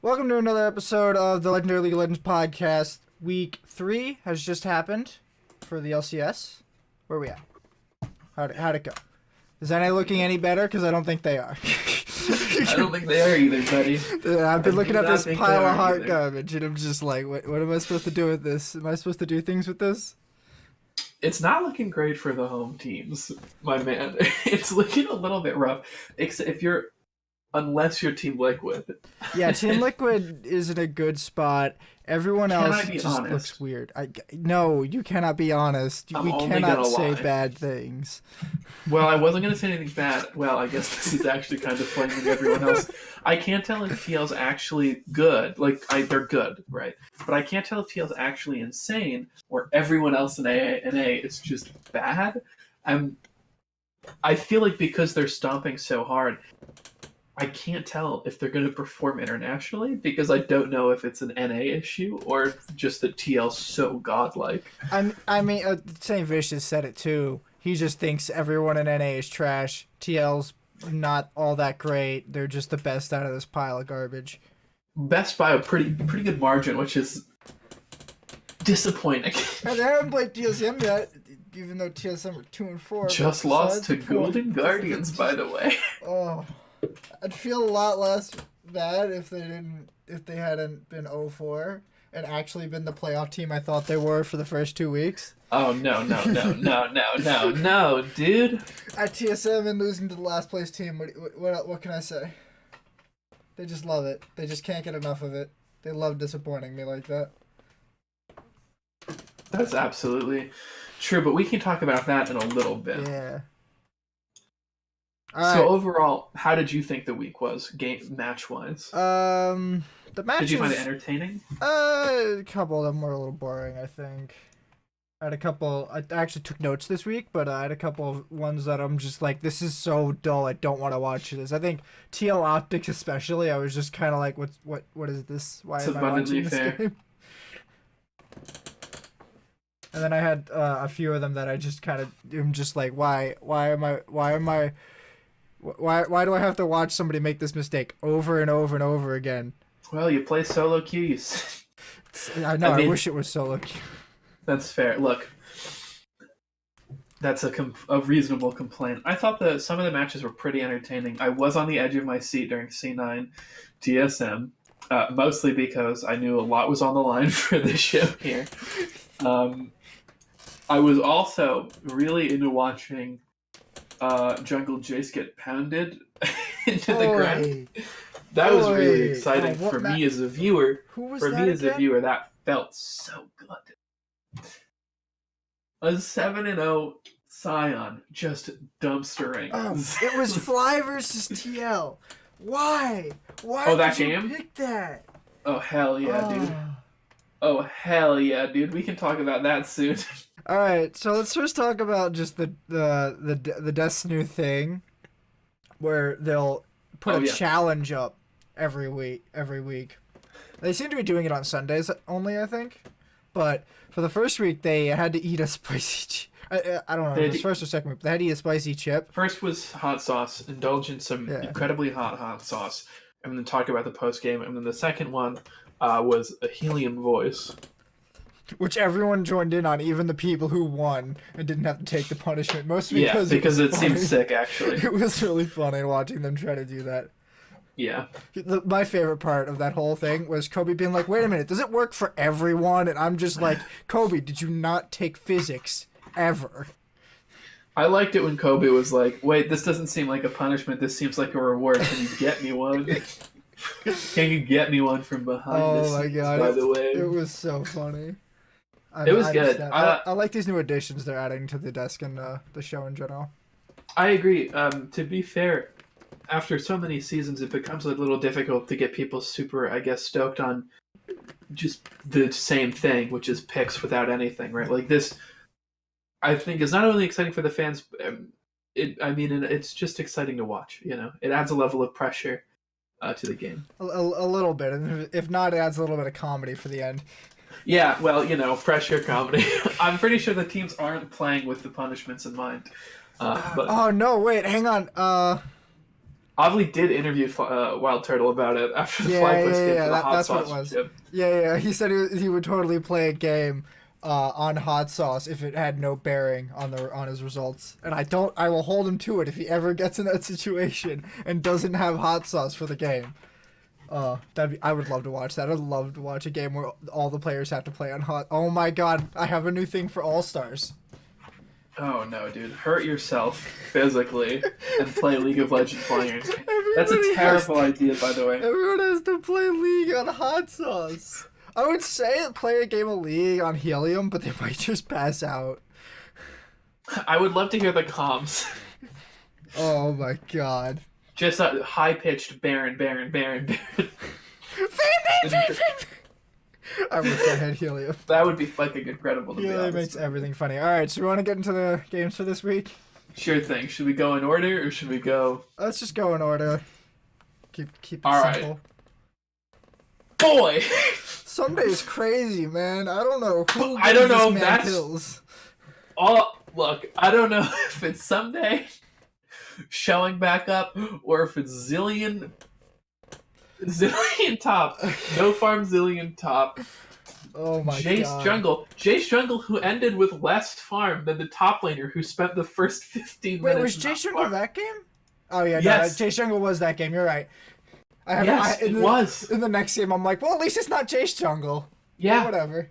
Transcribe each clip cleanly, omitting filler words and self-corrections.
Welcome to another episode of the Legendary League of Legends podcast. Week 3 has just happened for the LCS. Where are we at? How'd it go? Is NA looking any better? Because I don't think they are. I don't think they are either, buddy. I've been looking at this pile of heart either. garbage, and I'm just like, what am I supposed to do with this? Am I supposed to do things with this? It's not looking great for the home teams, my man. It's looking a little bit rough. Unless you're Team Liquid. Yeah, Team Liquid is in a good spot. Everyone else just honest? looks weird. No, you cannot be honest. I'm We only cannot gonna say lie. bad things. Well, I wasn't going to say anything bad. Well, I guess this is actually kind of flaming everyone else. I can't tell if TL's actually good. They're good, right? But I can't tell if TL's actually insane or everyone else in NA is just bad. I feel like because they're stomping so hard, I can't tell if they're going to perform internationally because I don't know if it's an NA issue or just that TL's so godlike. I mean, St. Vicious said it too. He just thinks everyone in NA is trash. TL's not all that great. They're just the best out of this pile of garbage. Best by a pretty good margin, which is disappointing. And they haven't played TSM yet, even though TSM were 2-4. Just lost to Golden Guardians, by the way. Oh, I'd feel a lot less bad if they hadn't been 0-4 and actually been the playoff team I thought they were for the first 2 weeks. Oh, no, dude. At TSM and losing to the last place team, what can I say? They just love it. They just can't get enough of it. They love disappointing me like that. That's absolutely true, but we can talk about that in a little bit. Yeah. So overall, how did you think the week was, match-wise? The matches. Did you find it entertaining? A couple of them were a little boring, I think. I actually took notes this week, but I had a couple of ones that I'm just like, this is so dull, I don't want to watch this. I think TL Optics especially, I was just kind of like, what is this? Why am I watching this game? And then I had a few of them that I just kind of am just like, why do I have to watch somebody make this mistake over and over and over again? Well, you play solo queue. I know. I wish it was solo queue. That's fair. Look, that's a reasonable complaint. I thought that some of the matches were pretty entertaining. I was on the edge of my seat during C9 TSM, mostly because I knew a lot was on the line for this show here. I was also really into watching Jungle Jace get pounded into the ground. That was really exciting for me as a viewer. As a viewer, that felt so good. A 7-0 Scion just dumpstering. Oh, it was Fly versus TL. Why? Why that did game? You pick that? Oh hell yeah, dude! Oh hell yeah, dude! We can talk about that soon. All right, so let's first talk about just the Destiny thing, where they'll put a challenge up every week. They seem to be doing it on Sundays only, I think. But for the first week, they had to eat a spicy. I don't know. It was first or second week. They had to eat a spicy chip. First was hot sauce. Indulge in some incredibly hot sauce, and then talk about the post game. And then the second one was a helium voice, which everyone joined in on, even the people who won and didn't have to take the punishment. Mostly because it seemed sick. Actually, it was really funny watching them try to do that. Yeah. My favorite part of that whole thing was Kobe being like, wait a minute, does it work for everyone? And I'm just like, Kobe, did you not take physics ever? I liked it when Kobe was like, wait, this doesn't seem like a punishment. This seems like a reward. Can you get me one? Can you get me one from behind the scenes, my God. by the way? It was so funny. It was good. I like these new additions they're adding to the desk and the show in general. I agree. To be fair, after so many seasons, it becomes a little difficult to get people super, I guess, stoked on just the same thing, which is picks without anything, right? Like this, I think, is not only exciting for the fans. It's just exciting to watch. You know, it adds a level of pressure to the game. A little bit, and if not, it adds a little bit of comedy for the end. Yeah, well, pressure comedy. I'm pretty sure the teams aren't playing with the punishments in mind. But oh no! Wait, hang on. Ovly did interview Wild Turtle about it after the FlyQuest game for the hot that's sauce what it was. chip. Yeah. He said he would totally play a game on hot sauce if it had no bearing on his results. And I will hold him to it if he ever gets in that situation and doesn't have hot sauce for the game. I would love to watch that. I'd love to watch a game where all the players have to play on hot. Oh my god, I have a new thing for All Stars. Oh no, dude! Hurt yourself physically and play League of Legends players. That's a terrible idea, by the way. Everyone has to play League on hot sauce. I would say play a game of League on helium, but they might just pass out. I would love to hear the comms. Oh my god. Just a high-pitched Baron. I wish I had helium. That would be fucking incredible to be honest. Helium makes everything funny. Alright, so we want to get into the games for this week? Sure thing. Should we go in order, or should we go... Let's just go in order. Keep it simple. Boy! Sunday's crazy, man. I don't know who I don't know if that's... kills. Look, I don't know if it's Sunday showing back up, or if it's Zillion top. No farm Zillion top. Oh my god. Jace Jungle, who ended with less farm than the top laner who spent the first 15 minutes. Wait, was Jace Jungle that game? Oh yeah, yes. No, Jace Jungle was that game, you're right. It was. In the next game, I'm like, well, at least it's not Jace Jungle. Yeah. Or whatever.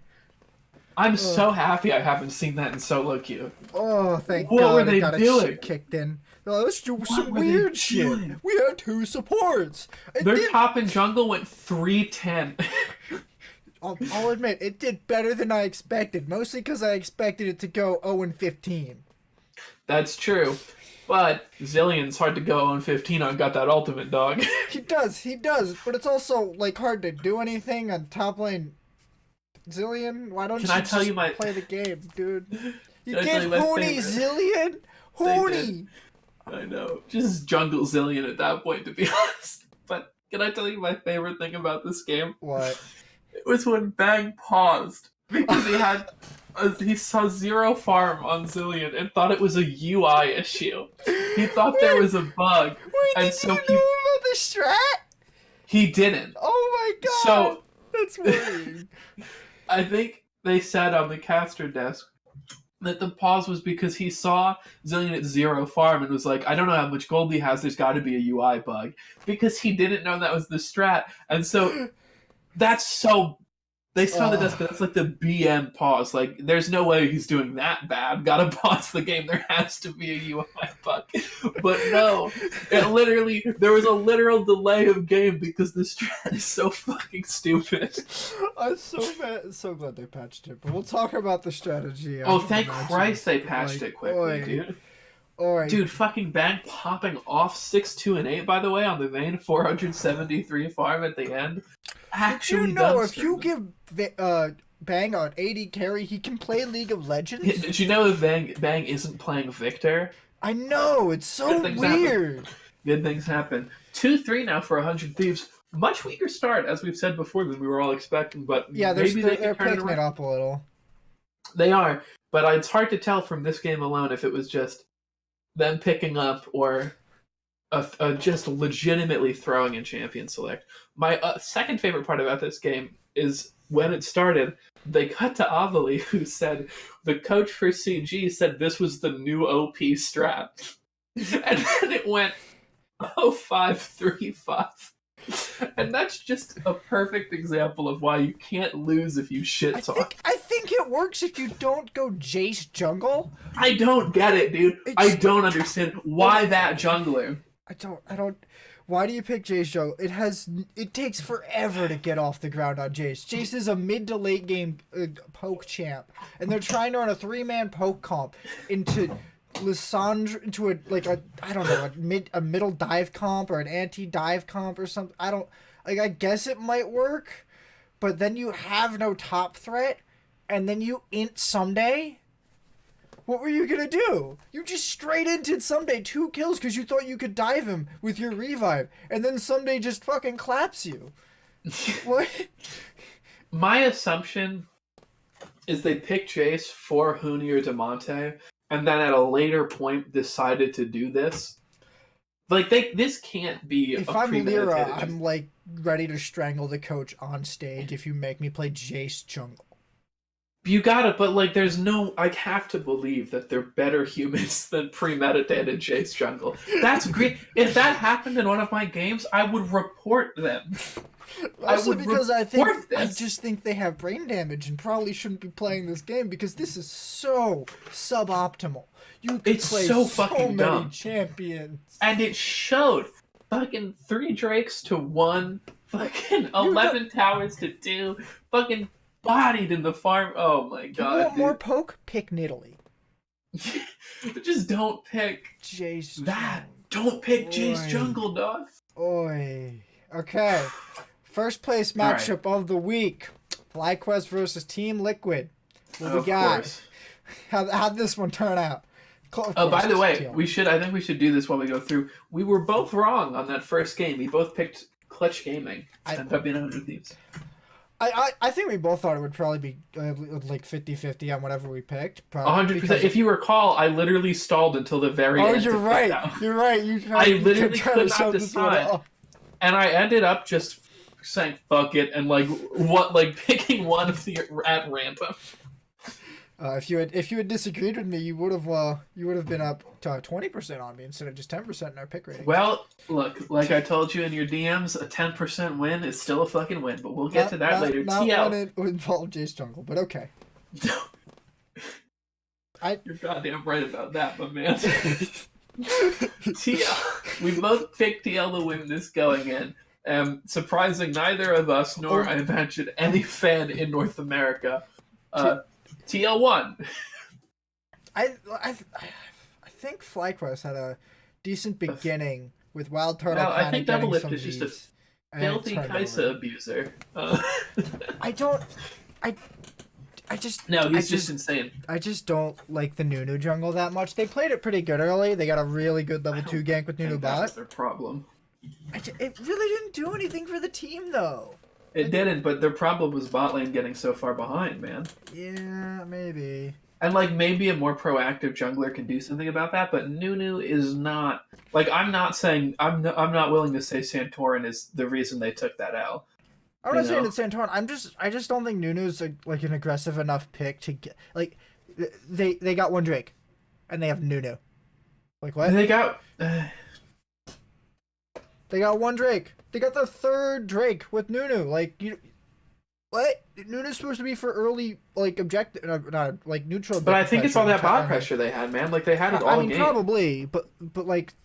I'm so happy I haven't seen that in solo queue. Oh, thank God. What were they doing? Shit kicked in. Oh, let's do some weird shit. We have 2 supports. Their top and jungle went 310. I'll admit, it did better than I expected. Mostly because I expected it to go 0-15. That's true. But Zillion's hard to go 0-15 on got that ultimate, dog. He does. But it's also like hard to do anything on top lane. Zillion, why don't you just play the game, dude? You get Hooney Zillion? Hooney! I know. Just jungle Zillion at that point, to be honest. But can I tell you my favorite thing about this game? What? It was when Bang paused because he saw 0 farm on Zillion and thought it was a UI issue. He thought there was a bug. Wait, did you know about the strat? He didn't. Oh my god. So that's worrying. I think they said on the caster desk that the pause was because he saw Zillion at 0 farm and was like, I don't know how much gold he has, there's got to be a UI bug. Because he didn't know that was the strat. And so that's so... They saw the desk, but that's like the BM pause. Like, there's no way he's doing that bad. Gotta pause the game. There has to be a UI bug. But no, there was a literal delay of game because the strat is so fucking stupid. I'm so glad they patched it. But we'll talk about the strategy. Oh, thank Christ they patched it quickly, dude. Dude, fucking Bang popping off 6-2 and 8, by the way, on the Vayne 473 farm at the end. Actually, did you know if you give Bang an 80 carry, he can play League of Legends? Yeah, did you know if Bang isn't playing Victor? I know, it's so weird. Good things happen. 2-3 now for 100 Thieves. Much weaker start, as we've said before, than we were all expecting, but yeah, maybe they're picking it up a little. They are, but it's hard to tell from this game alone if it was just them picking up or just legitimately throwing in champion select. My second favorite part about this game is when it started, they cut to Avali, who said the coach for CG said this was the new OP strat. And then it went 0-5-3-5. And that's just a perfect example of why you can't lose if you shit talk. I think it works if you don't go Jace jungle. I don't get it, dude. I don't understand why that jungler. I don't. Why do you pick Jace jungle? It takes forever to get off the ground on Jace. Jace is a mid to late game poke champ, and they're trying to run a 3-man poke comp into Lissandra, into a middle dive comp or an anti dive comp or something. I guess it might work, but then you have no top threat, and then you int someday. What were you gonna do? You just straight inted someday 2 kills because you thought you could dive him with your revive, and then someday just fucking claps you. What? My assumption is they picked Jace for Huni or Demonte, and then at a later point decided to do this. Like this can't be if a I'm premeditated. Lyra, I'm like ready to strangle the coach on stage if you make me play Jace jungle. You got it, but like, there's no. I have to believe that they're better humans than premeditated Jace jungle. That's great. If that happened in one of my games, I would report them. Also because I just think they have brain damage and probably shouldn't be playing this game because this is so suboptimal. You could play so fucking many dumb. Champions. And it showed. Fucking 3 Drakes to 1. Fucking 11 towers to 2. Fucking bodied in the farm. Oh my god. You want more poke? Pick Nidalee. Just don't pick Jace. That. Don't pick Jace jungle, dog. Oi. Okay. First place matchup of the week. FlyQuest versus Team Liquid. What we got? How'd this one turn out? Oh, by the way, I think we should do this while we go through. We were both wrong on that first game. We both picked Clutch Gaming and Puppy and Hundred Thieves. I think we both thought it would probably be like 50-50 on whatever we picked. 100%. If you recall, I literally stalled until the very end. Oh, you're right. You're right. I literally could not decide. And I ended up just saying fuck it and picking one at random. If you had disagreed with me, you would have been up to 20% on me instead of just 10% in our pick rating. Well, look, like I told you in your DMs, a 10% win is still a fucking win, but we'll get to that later. Not when it involved Jace jungle, but okay. You're goddamn right about that, my man. TL, we both picked TL to win this going in. Surprising neither of us, nor I imagine any fan in North America. TL won. I think FlyQuest had a decent beginning with Wild Turtle. Well, I think Double Lift is just a filthy Kaisa abuser. He's just insane. I just don't like the Nunu jungle that much. They played it pretty good early. They got a really good level 2 gank with Nunu bot. That's their problem. It really didn't do anything for the team, though. It didn't, but their problem was bot lane getting so far behind, man. Yeah, maybe. And maybe a more proactive jungler can do something about that, but Nunu is not. I'm not willing to say Santorin is the reason they took that L. I'm not saying it's Santorin. I just don't think Nunu's an aggressive enough pick to get they got 1 Drake, and they have Nunu. What? They got. They got 1 Drake. They got the 3rd Drake with Nunu. What? Nunu's supposed to be for early, objective, not neutral. But I think it's all that bot pressure they had, man. They had it all game. Probably, but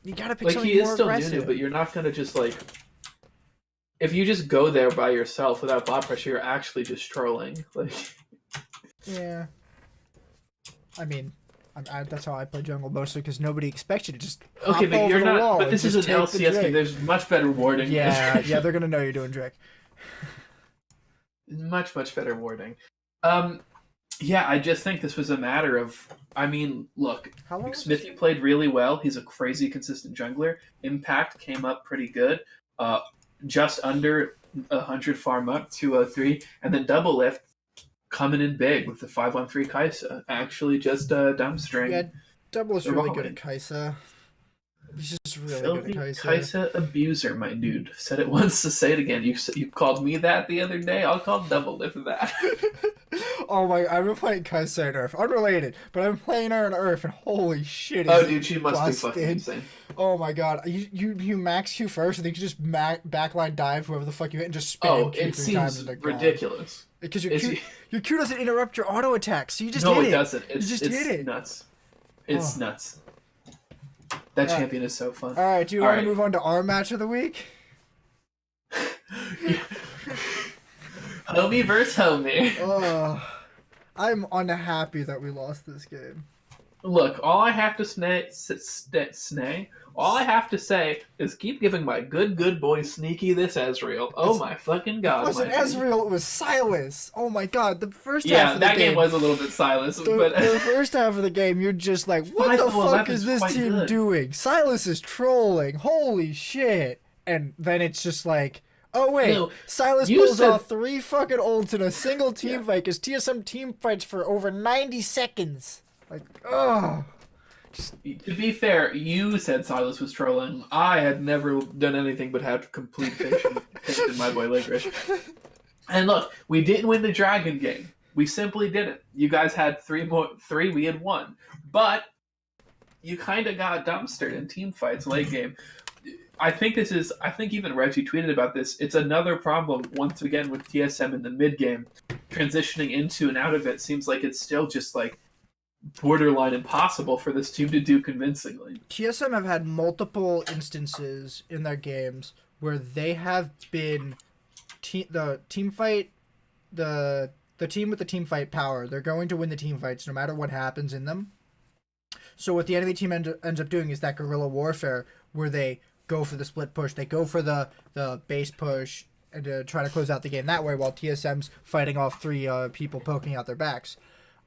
you gotta pick something he is more still aggressive. Nunu, but you're not gonna just if you just go there by yourself without bot pressure, you're actually just trolling. Yeah. I mean, that's how I play jungle mostly because nobody expects you to just. Okay, but you're not. But this is an LCS game. There's much better warding. Yeah, they're gonna know you're doing Drake. Much better warding. Yeah, I just think this was a matter of. I mean, look, Smithy played really well. He's a crazy consistent jungler. Impact came up pretty good. Just under 100 farm up, 203, and then Double Lift coming in big with the 513 Kaisa. Actually, just dumbstring. Yeah, Double is really good at Kaisa. He's just really good at Kaisa. Kaisa abuser, my dude. Said it once, to say it again. You called me that the other day. I'll call Double Lift that. Oh my! I've been playing Kaisa and Earth, unrelated, but I'm playing her in Earth, and holy shit! Oh, dude, she must be fucking insane. Oh my god! You max Q first, and then you just backline dive whoever the fuck you hit, and just spam Q it 3 times. Seems ridiculous. Because your Q doesn't interrupt your auto attack, so you just hit it. No, it doesn't. You just hit it. Nuts. It's nuts. That champion is so fun. All right, do you want to move on to our match of the week? Homie versus homie. I'm unhappy that we lost this game. Look, all I have to say is keep giving my good boy Sneaky this Ezreal. Oh my fucking god! It wasn't Ezreal, it was Silas. Oh my god, the first half of the game. Yeah, that game was a little bit Silas. But the first half of the game, you're just like, what the fuck is this team doing? Silas is trolling. Holy shit! And then it's just like, oh wait, Silas pulls off 3 fucking ults in a single team fight because TSM team fights for over 90 seconds. To be fair, you said Silas was trolling. I had never done anything but have complete faith in my boy Licorice. And look, we didn't win the Dragon game. We simply didn't. You guys had three, we had one. But you kind of got dumpstered in team fights late game. I think even Reggie tweeted about this. It's another problem, once again, with TSM in the mid game. Transitioning into and out of it seems like it's still just like borderline impossible for this team to do convincingly. TSM have had multiple instances in their games where they have been the team with the team fight power. They're going to win the team fights no matter what happens in them. So what the enemy team ends up doing is that guerrilla warfare where they go for the split push, they go for the base push and to try to close out the game that way while TSM's fighting off three people poking out their backs.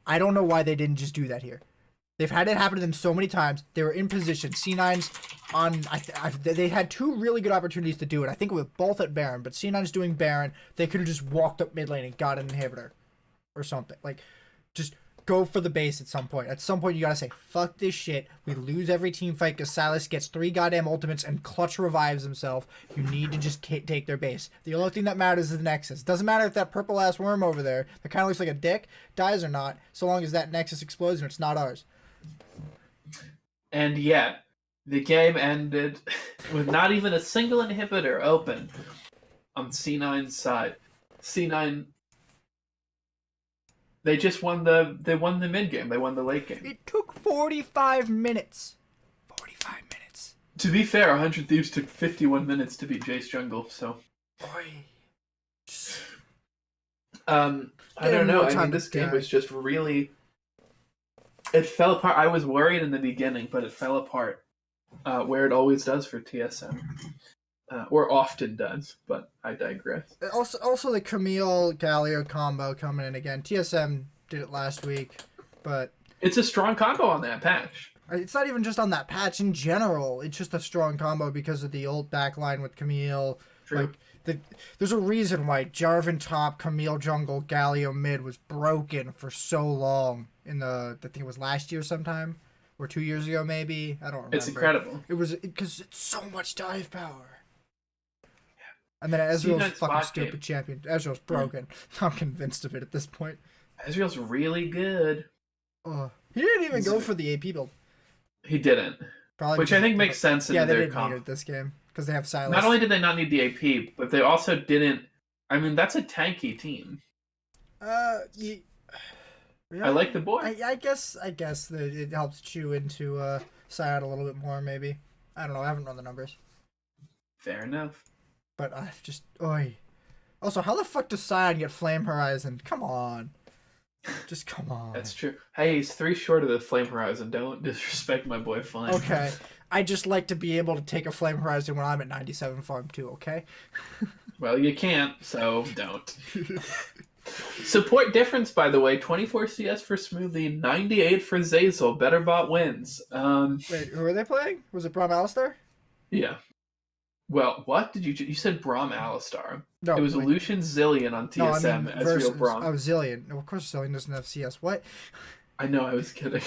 I don't know why they didn't just do that here. They've had it happen to them so many times. They were in position. C9's on... they had two really good opportunities to do it. I think it was both at Baron, but C9's doing Baron. They could have just walked up mid lane and got an inhibitor or something. Like, just go for the base at some point. At some point, you gotta say, fuck this shit. We lose every team fight because Silas gets 3 goddamn ultimates and Clutch revives himself. You need to just take their base. The only thing that matters is the Nexus. Doesn't matter if that purple-ass worm over there that kind of looks like a dick dies or not, so long as that Nexus explodes and it's not ours. And yet, the game ended with not even a single inhibitor open on C9's side. C9... They just won the mid game. They won the late game. It took 45 minutes. 45 minutes. To be fair, 100 Thieves took 51 minutes to beat Jace Jungle, so. I don't know. I mean, this game was just really. It fell apart. I was worried in the beginning, but it fell apart where it always does for TSM. Or often does, but I digress. Also the Camille Galio combo coming in again. TSM did it last week, but it's a strong combo on that patch. It's not even just on that patch in general. It's just a strong combo because of the old backline with Camille. True. Like there's a reason why Jarvan top, Camille jungle, Galio mid was broken for so long in I think it was last year sometime or 2 years ago maybe. I don't remember. It's incredible. It was because it's so much dive power. And then Ezreal's fucking stupid champion. Ezreal's broken. I'm convinced of it at this point. Ezreal's really good. He didn't even go for the AP build. He didn't. Probably which I think makes sense in their comp. Yeah, they didn't need it this game because they have Silas. Not only did they not need the AP, but they also didn't... I mean, that's a tanky team. Yeah, I like the boy. I guess that it helps chew into Syad a little bit more, maybe. I don't know. I haven't run the numbers. Fair enough. But I've just... Also, how the fuck does Sion get Flame Horizon? Come on. Just come on. That's true. Hey, he's 3 short of the Flame Horizon. Don't disrespect my boy Flame. Okay. I just like to be able to take a Flame Horizon when I'm at 97 farm too, okay? Well, you can't, so don't. Support difference, by the way. 24 CS for Smoothie, 98 for Zazel. Better bot wins. Wait, who are they playing? Was it Braum Alistar? Yeah. Well, what did you said? Braum Alistar. No, it was Lucian Zillion on TSM as real Braum. Oh, Zillion. No, of course Zillion doesn't have CS. What? I know, I was kidding.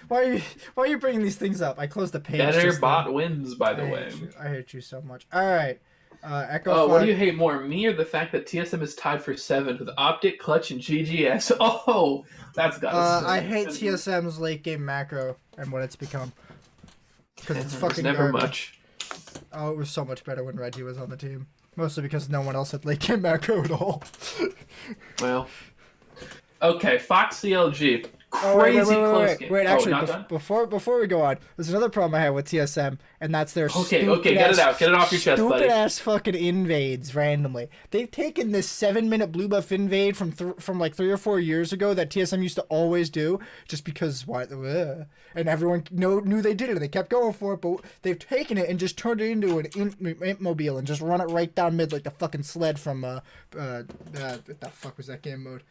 Why are you bringing these things up? I closed the page. Better bot wins, by the way. I hate you so much. All right. Echo. Oh, what do you hate more, me or the fact that TSM is tied for 7th with Optic, Clutch, and GGS? Oh, that's got. I hate TSM's late game macro and what it's become. Because it's fucking never garbage. Much. Oh, it was so much better when Reggie was on the team. Mostly because no one else had late game macro at all. Well. Okay, Fox CLG. Crazy close game. Wait, actually, before we go on, there's another problem I have with TSM, and that's their Okay, get it out. Get it off your chest, buddy. Stupid-ass fucking invades randomly. They've taken this 7-minute blue buff invade from like 3 or 4 years ago that TSM used to always do, just because why? And everyone knew they did it, and they kept going for it, but they've taken it and just turned it into an imp mobile and just run it right down mid like the fucking sled from what the fuck was that game mode?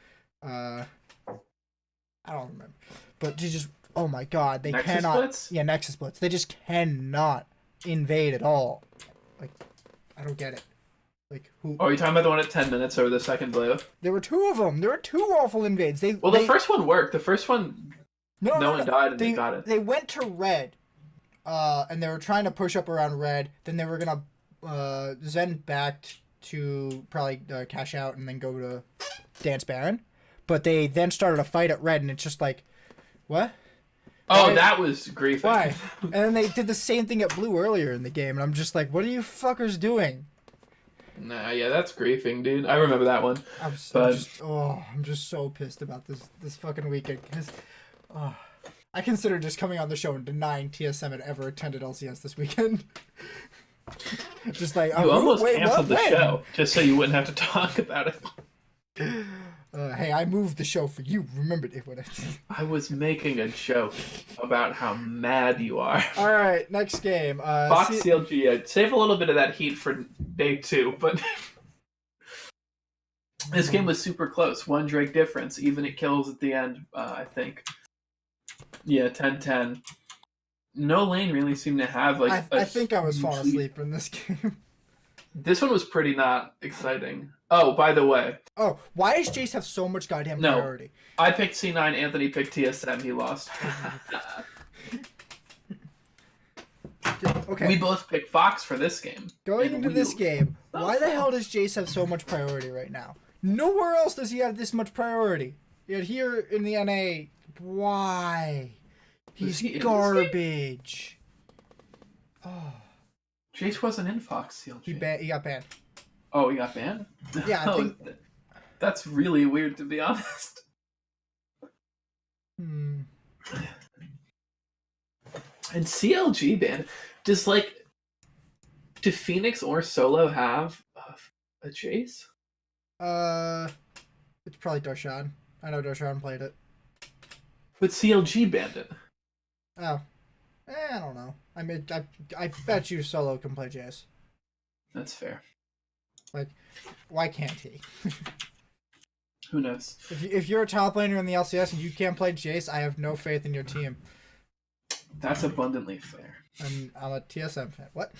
I don't remember. But they just, oh my god, they Nexus cannot. Splits? Yeah, Nexus Splits. They just cannot invade at all. Like, I don't get it. Like, who? Oh, are you talking about the one at 10 minutes or the second blue? There were 2 of them. There were 2 awful invades. The first one worked. The first one No one died and they got it. They went to red, and they were trying to push up around red. Then they were gonna Zen back to probably cash out and then go to Dance Baron. But they then started a fight at red, and it's just like, what? Oh, that was griefing. Why? And then they did the same thing at blue earlier in the game, and I'm just like, what are you fuckers doing? Nah, yeah, that's griefing, dude. I remember that one. I'm just so pissed about this fucking weekend because I consider just coming on the show and denying TSM had ever attended LCS this weekend. Just like you almost canceled the show just so you wouldn't have to talk about it. Hey, I moved the show for you. Remember what I did? I was making a joke about how mad you are. All right, next game. Fox CLG. Save a little bit of that heat for day 2, but this game was super close. 1 Drake difference. Even it kills at the end, I think. Yeah, 10-10. No lane really seemed to have like. I think I was falling asleep in this game. This one was pretty not exciting. Oh, by the way. Oh, why does Jace have so much goddamn priority? I picked C9, Anthony picked TSM, he lost. Okay. We both picked Fox for this game. Going into this game, why the hell does Jace have so much priority right now? Nowhere else does he have this much priority. Yet here in the NA, why? He's garbage. Oh. Jace wasn't in Fox CLG. He got banned. Oh, he got banned? Yeah, I think... That's really weird, to be honest. Hmm. And CLG ban, do Phoenix or Solo have a Jace? It's probably Darshan. I know Darshan played it. But CLG banned it. Oh. I don't know. I mean, I bet you Solo can play Jace. That's fair. Like, why can't he? Who knows? If you're a top laner in the LCS and you can't play Jace, I have no faith in your team. That's abundantly fair. I'm a TSM fan. What?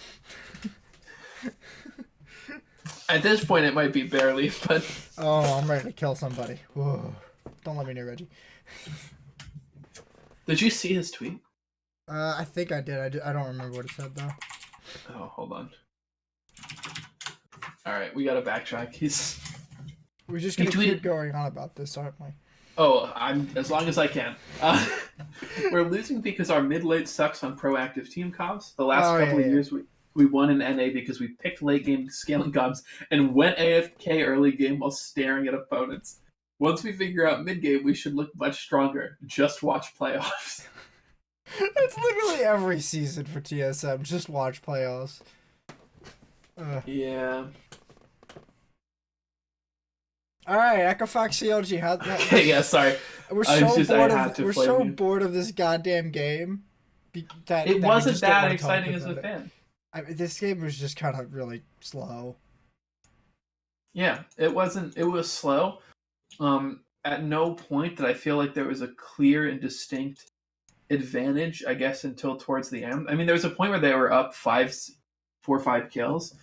At this point, it might be barely, but... Oh, I'm ready to kill somebody. Whoa. Don't let me near Reggie. Did you see his tweet? I think I did. I don't remember what it said, though. Oh, hold on. Alright, we gotta backtrack. We're just gonna keep going on about this, aren't we? Oh, I'm as long as I can. We're losing because our mid-late sucks on proactive team comps. The last couple of years, we won in NA because we picked late-game scaling comps and went AFK early game while staring at opponents. Once we figure out mid-game, we should look much stronger. Just watch playoffs. That's literally every season for TSM. Just watch playoffs. Yeah. All right, Echo Fox CLG. Okay, yeah, sorry. We're so bored of this goddamn game. It wasn't that exciting as a fan. I mean, this game was just kind of really slow. Yeah, it wasn't. It was slow. At no point did I feel like there was a clear and distinct advantage, I guess, until towards the end. I mean, there was a point where they were up 4 or 5 kills,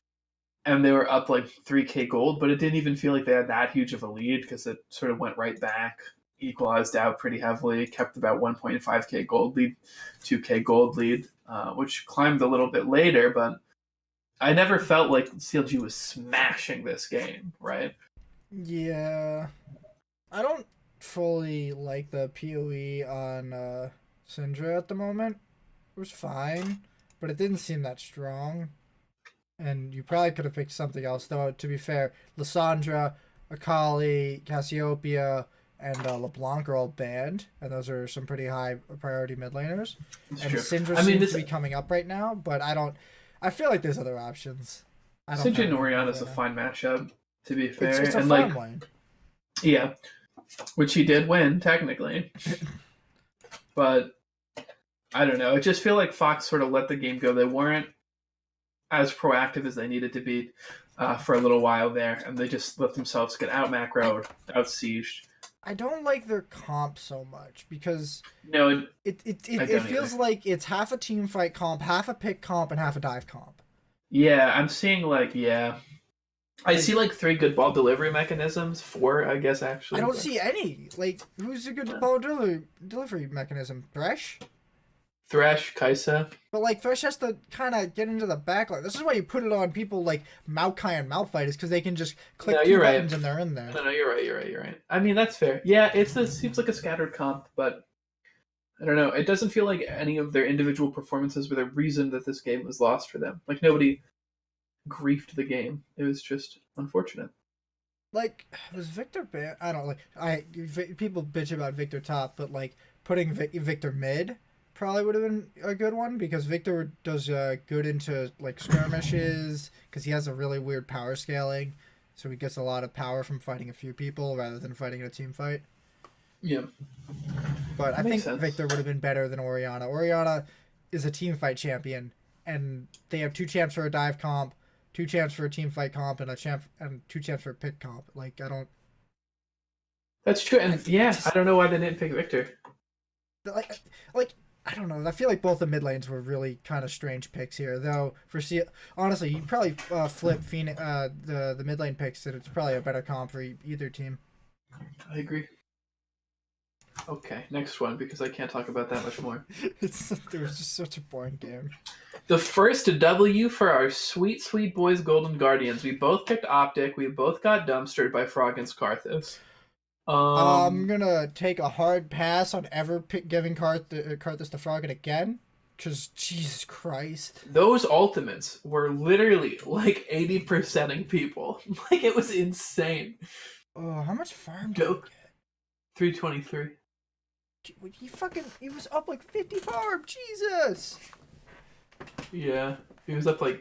and they were up like 3k gold, but it didn't even feel like they had that huge of a lead because it sort of went right back, equalized out pretty heavily, kept about 1.5k gold lead, 2k gold lead, which climbed a little bit later, but I never felt like CLG was smashing this game, right? Yeah. I don't fully like the PoE on Syndra at the moment. It was fine, but it didn't seem that strong. And you probably could have picked something else, though, to be fair. Lissandra, Akali, Cassiopeia, and LeBlanc are all banned, and those are some pretty high priority mid laners. And Syndra seems to be coming up right now, but I feel like there's other options. Syndra and Orianna is a fine matchup, to be fair. It's a fun lane. Yeah, which he did win, technically. But, I don't know. I just feel like Fox sort of let the game go. They weren't as proactive as they needed to be for a little while there, and they just let themselves get out macroed, out sieged. I don't like their comp so much because it feels like it's half a team fight comp, half a pick comp, and half a dive comp. Yeah, I'm seeing I see like 3 good ball delivery mechanisms. 4, I guess, actually. I don't see any. Like, who's a good ball delivery mechanism? Thresh? Thresh, Kaisa. But like Thresh has to kind of get into the backline. This is why you put it on people like Maokai and Malphite, is because they can just click 2 buttons and they're in there. No, you're right. I mean, that's fair. Yeah, it seems like a scattered comp, but I don't know. It doesn't feel like any of their individual performances were the reason that this game was lost for them. Like, nobody griefed the game. It was just unfortunate. Like, was Victor bad? I don't people bitch about Victor top, but like putting Victor mid probably would have been a good one, because Victor does good into like skirmishes, because he has a really weird power scaling, so he gets a lot of power from fighting a few people rather than fighting a team fight. Yeah. But I think Victor would have been better than Orianna. Orianna is a team fight champion, and they have 2 champs for a dive comp, 2 champs for a team fight comp, and 2 champs for a pick comp. Like, I don't. That's true, and I don't know why they didn't pick Victor. Like I don't know. I feel like both the mid lanes were really kind of strange picks here, though. Honestly, you probably flip Phoenix, the mid lane picks, and it's probably a better comp for either team. I agree. Okay, next one, because I can't talk about that much more. It was just such a boring game. The first W for our sweet, sweet boys, Golden Guardians. We both picked Optic. We both got dumpstered by Frog and Karthus. I'm gonna take a hard pass on ever giving Karthus to Frog again, because Jesus Christ. Those ultimates were literally like 80%ing people. Like, it was insane. Oh, how much farm did he get? 323. He was up like 50 farm. Jesus. Yeah, he was up quite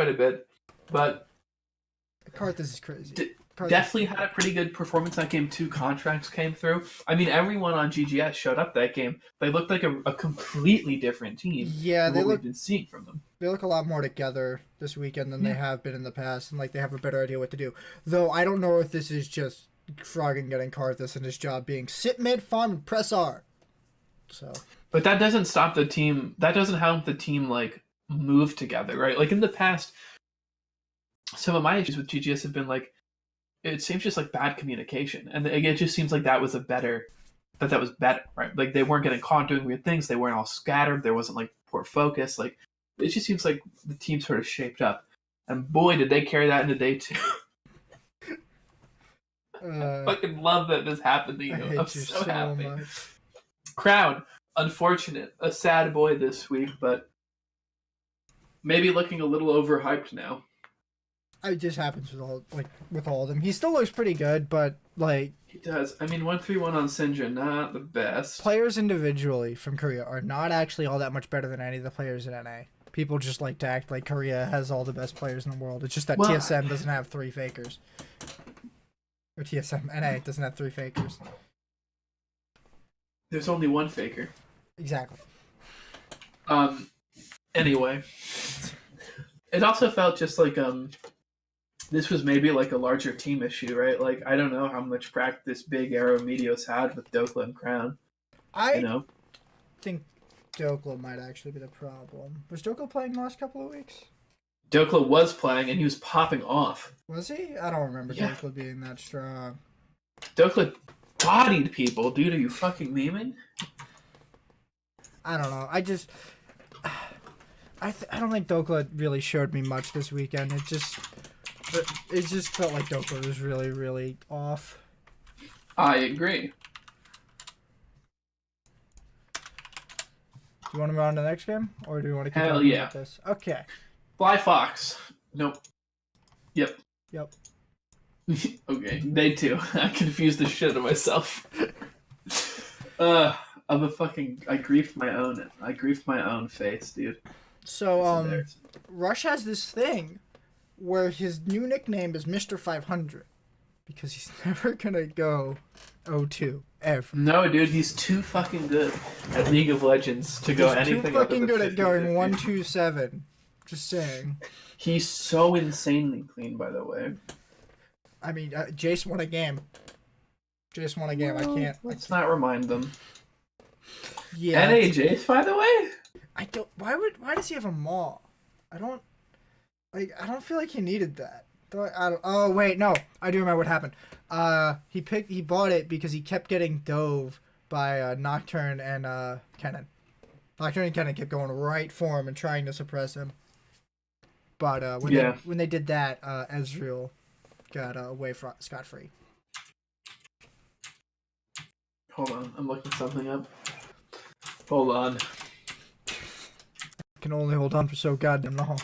a bit, but Karthus is crazy. Definitely had a pretty good performance that game. 2 contracts came through. I mean, everyone on GGS showed up that game. They looked like a completely different team. Yeah, we've been seeing from them. They look a lot more together this weekend than they have been in the past, and like they have a better idea what to do. Though I don't know if this is just Froggen getting Karthus and his job being sit mid, farm, and press R. So, but that doesn't stop the team. That doesn't help the team like move together, right? Like in the past, some of my issues with GGS have been like, it seems just like bad communication, and it just seems like that was better, right? Like they weren't getting caught doing weird things. They weren't all scattered. There wasn't like poor focus. Like it just seems like the team sort of shaped up, and boy, did they carry that into day 2. I fucking love that this happened to you. I'm so happy. Much. Crowd, unfortunate, a sad boy this week, but maybe looking a little overhyped now. It just happens with all of them. He still looks pretty good, but like he does. I mean, 1-3-1 on Sinja, not the best. Players individually from Korea are not actually all that much better than any of the players in NA. People just like to act like Korea has all the best players in the world. It's just that TSM doesn't have 3 fakers. Or TSM NA doesn't have 3 fakers. There's only 1 faker. Exactly. Anyway, it also felt just like this was maybe like a larger team issue, right? Like I don't know how much practice Big Arrow Meteos had with Dokla and Crown. I think Dokla might actually be the problem. Was Dokla playing the last couple of weeks? Dokla was playing and he was popping off. Was he? I don't remember Dokla being that strong. Dokla bodied people, dude. Are you fucking memeing? I don't know. I don't think Dokla really showed me much this weekend. It just felt like Dokla was really, really off. I agree. Do you want to move on to the next game, or do you want to keep talking about this? Okay. Fly Fox. Nope. Yep. Okay, day 2. I confused the shit out of myself. I griefed my own face, dude. So, Rush has this thing where his new nickname is Mr. 500 because he's never gonna go 0-2 ever. No, dude, he's too fucking good at League of Legends to go anything. He's too fucking good at going 1-2-7. Just saying. He's so insanely clean, by the way. I mean, Jace won a game. I can't. Let's not remind them. Yeah. NA Jace, by the way. I don't. Why does he have a maul? I don't feel like he needed that. Oh wait, no, I do remember what happened. He bought it because he kept getting dove by Nocturne and Kennen. Nocturne and Kennen kept going right for him and trying to suppress him. But when they did that, Ezreal got away scot free. Hold on, I'm looking something up. Hold on. I can only hold on for so goddamn long.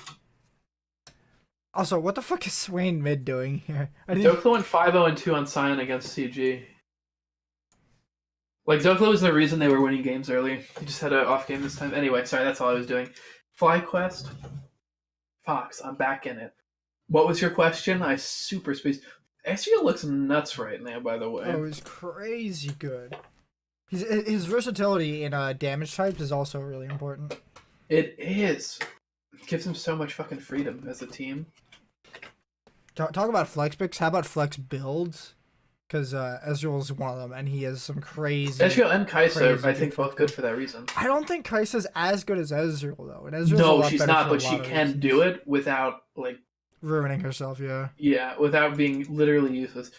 Also, what the fuck is Swain mid doing here? Zocalo went 5-0-2 on Sion against CG. Like, Zocalo was the reason they were winning games early. He just had an off game this time. Anyway, sorry, that's all I was doing. FlyQuest. Fox, I'm back in it. What was your question? I super spaced. Ezreal looks nuts right now, by the way. Oh, he's crazy good. His versatility in damage types is also really important. It is. It gives him so much fucking freedom as a team. Talk about flex picks. How about flex builds? Because Ezreal is one of them, and he has some crazy. Ezreal and Kai'Sa, I think, both good for that reason. I don't think Kai'Sa's as good as Ezreal though. And Ezreal's no, she's not, but she can do it without like ruining herself. Yeah. Yeah, without being literally useless.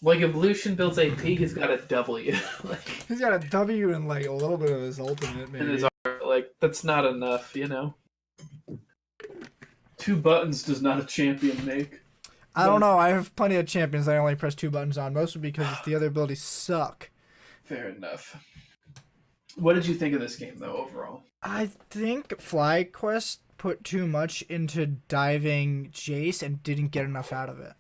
Like if Lucian builds AP, he's got a W. Like he's got a W and like a little bit of his ultimate. Maybe. And his art, like that's not enough, you know. 2 buttons does not a champion make. I don't know. I have plenty of champions that I only press 2 buttons on, mostly because the other abilities suck. Fair enough. What did you think of this game, though, overall? I think FlyQuest put too much into diving Jace and didn't get enough out of it.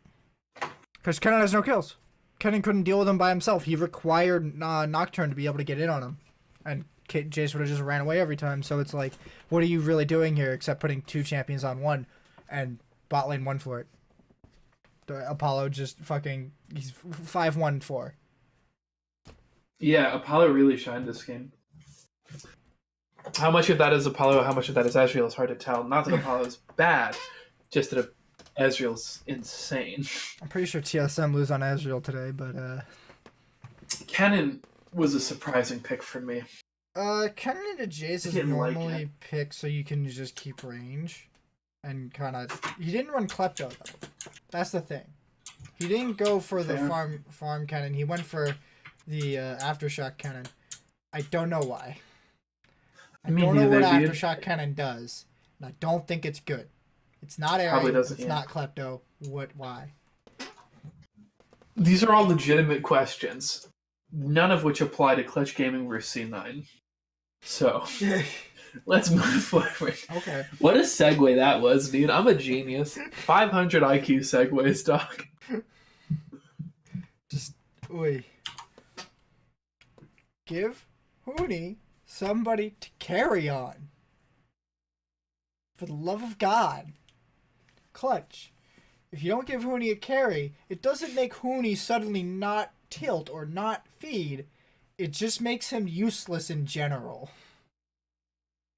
Because Kennen has no kills. Kennen couldn't deal with him by himself. He required Nocturne to be able to get in on him. And Jace would have just ran away every time. So it's like, what are you really doing here except putting 2 champions on one and bot lane 1 for it? Apollo just fucking... He's 5-1-4. Yeah, Apollo really shined this game. How much of that is Apollo, how much of that is Ezreal is hard to tell. Not that Apollo is bad, just that Ezreal's insane. I'm pretty sure TSM lose on Ezreal today, but... Kennen was a surprising pick for me. Kennen into Jace is normally picked so you can just keep range. And kind of... He didn't run Klepto, though. That's the thing. He didn't go for the farm Kennen. He went for the Aftershock Kennen. I don't know why. I don't know what Aftershock Kennen does. And I don't think it's good. It's not Aerie. It's not Klepto. Why? These are all legitimate questions. None of which apply to Clutch Gaming versus C9. So... Let's move forward. Okay. What a segue that was, dude. I'm a genius. 500 IQ segues, dog. Just, oi. Give Huni somebody to carry on. For the love of God. Clutch. If you don't give Huni a carry, it doesn't make Huni suddenly not tilt or not feed. It just makes him useless in general.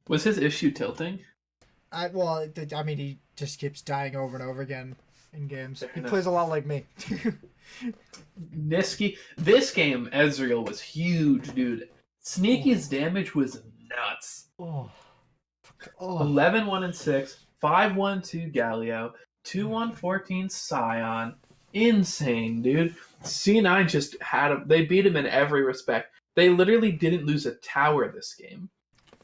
Was his issue tilting? I mean, he just keeps dying over and over again in games. He plays a lot like me. Nisky. This game, Ezreal was huge, dude. Sneaky's damage was nuts. 11-1-6, 5-1-2 Galio, 2-1-14 Scion. Insane, dude. C9 just had him. They beat him in every respect. They literally didn't lose a tower this game.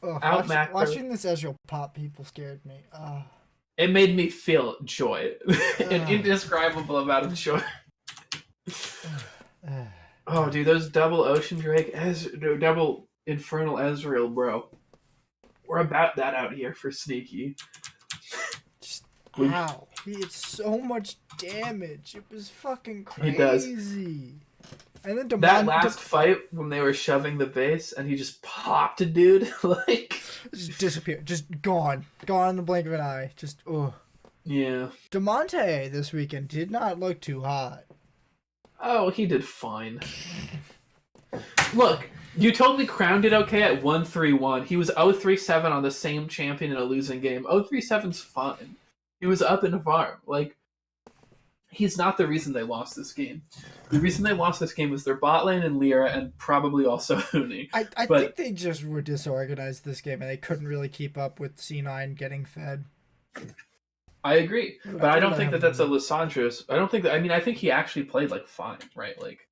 Watching this Ezreal pop people scared me. It made me feel joy. An indescribable amount of joy. Oh, dude, those double Ocean Drake, double Infernal Ezreal, bro. We're about that out here for Sneaky. Wow. He did so much damage. It was fucking crazy. He does. And then that last fight when they were shoving the base and he just popped a dude, like just disappeared, just gone in the blink of an eye. Just yeah. Demonte this weekend did not look too hot. Oh, he did fine. Look, you totally crowned it okay at 1-3-1. He was 0-3-7 on the same champion in a losing game. 0-3-7's fine. He was up in a farm. Like, he's not the reason they lost this game. The reason they lost this game was their bot lane and Lyra and probably also Huni. I think they just were disorganized this game and they couldn't really keep up with C9 getting fed. I agree, but I don't think that that's a Lissandro's. I don't think that. I mean, I think he actually played like fine, right? Like